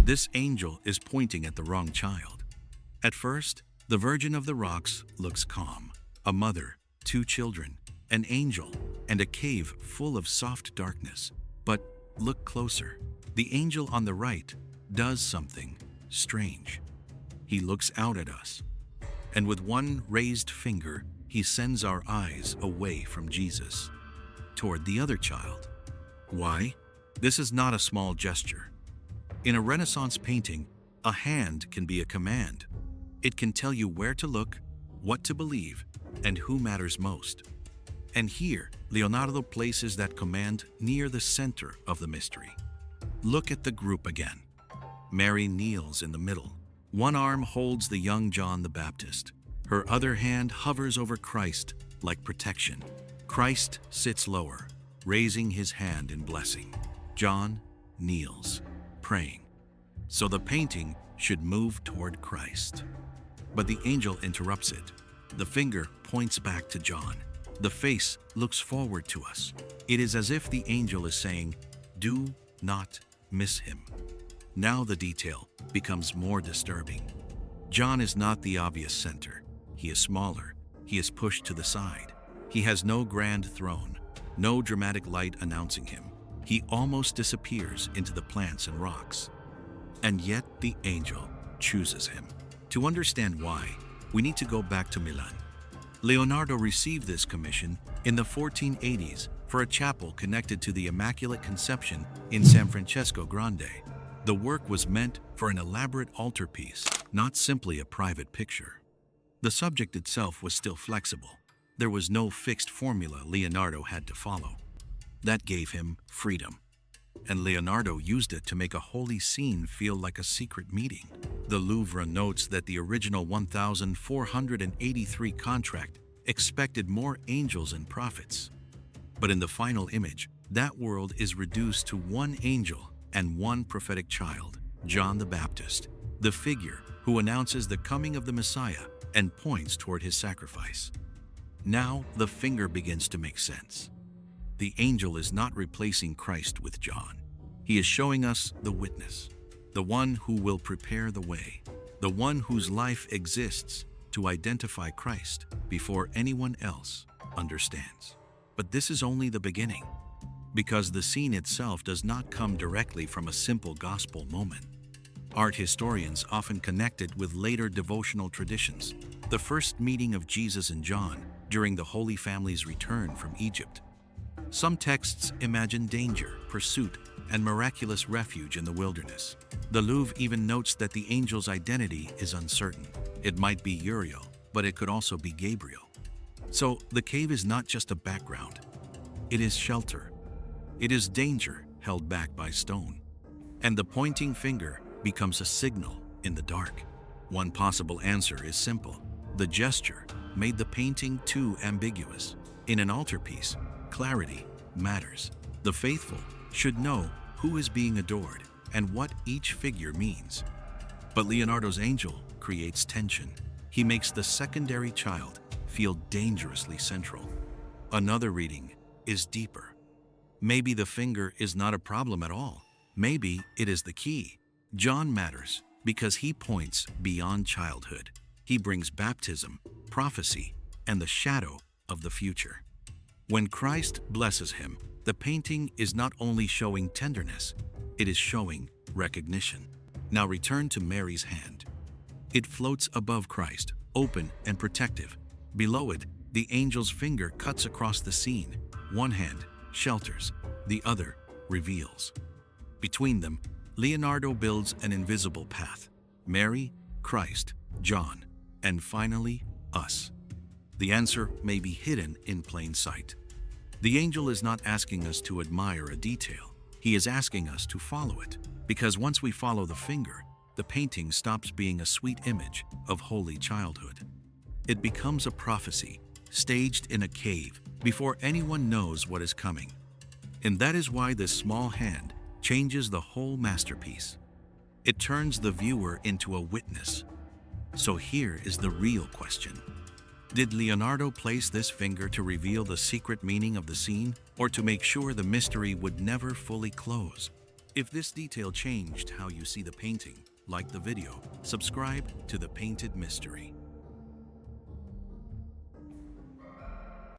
This angel is pointing at the wrong child. At first, the Virgin of the Rocks looks calm. A mother, two children, an angel, and a cave full of soft darkness. But look closer. The angel on the right does something strange. He looks out at us, and with one raised finger, he sends our eyes away from Jesus, toward the other child. Why? This is not a small gesture. In a Renaissance painting, a hand can be a command. It can tell you where to look, what to believe, and who matters most. And here, Leonardo places that command near the center of the mystery. Look at the group again. Mary kneels in the middle. One arm holds the young John the Baptist. Her other hand hovers over Christ like protection. Christ sits lower, raising his hand in blessing. John kneels, praying. So the painting should move toward Christ. But the angel interrupts it. The finger points back to John. The face looks forward to us. It is as if the angel is saying, "Do not miss him." Now the detail becomes more disturbing. John is not the obvious center. He is smaller. He is pushed to the side. He has no grand throne, no dramatic light announcing him. He almost disappears into the plants and rocks. And yet the angel chooses him. To understand why, we need to go back to Milan. Leonardo received this commission in the 1480s for a chapel connected to the Immaculate Conception in San Francesco Grande. The work was meant for an elaborate altarpiece, not simply a private picture. The subject itself was still flexible. There was no fixed formula Leonardo had to follow. That gave him freedom. And Leonardo used it to make a holy scene feel like a secret meeting. The Louvre notes that the original 1483 contract expected more angels and prophets. But in the final image, that world is reduced to one angel and one prophetic child, John the Baptist, the figure who announces the coming of the Messiah and points toward his sacrifice. Now the finger begins to make sense. The angel is not replacing Christ with John. He is showing us the witness, the one who will prepare the way, the one whose life exists to identify Christ before anyone else understands. But this is only the beginning, because the scene itself does not come directly from a simple gospel moment. Art historians often connect it with later devotional traditions, the first meeting of Jesus and John during the Holy Family's return from Egypt. Some texts imagine danger, pursuit, and miraculous refuge in the wilderness. The Louvre even notes that the angel's identity is uncertain. It might be Uriel, but it could also be Gabriel. So the cave is not just a background. It is shelter. It is danger held back by stone. And the pointing finger becomes a signal in the dark. One possible answer is simple. The gesture made the painting too ambiguous. In an altarpiece, clarity matters. The faithful should know who is being adored and what each figure means. But Leonardo's angel creates tension. He makes the secondary child feel dangerously central. Another reading is deeper. Maybe the finger is not a problem at all. Maybe it is the key. John matters because he points beyond childhood. He brings baptism, prophecy, and the shadow of the future. When Christ blesses him, the painting is not only showing tenderness, it is showing recognition. Now return to Mary's hand. It floats above Christ, open and protective. Below it, the angel's finger cuts across the scene. One hand shelters, the other reveals. Between them, Leonardo builds an invisible path. Mary, Christ, John, and finally, us. The answer may be hidden in plain sight. The angel is not asking us to admire a detail. He is asking us to follow it, because once we follow the finger, the painting stops being a sweet image of holy childhood. It becomes a prophecy, staged in a cave before anyone knows what is coming. And that is why this small hand changes the whole masterpiece. It turns the viewer into a witness. So here is the real question. Did Leonardo place this finger to reveal the secret meaning of the scene, or to make sure the mystery would never fully close? If this detail changed how you see the painting, like the video, subscribe to The Painted Mystery.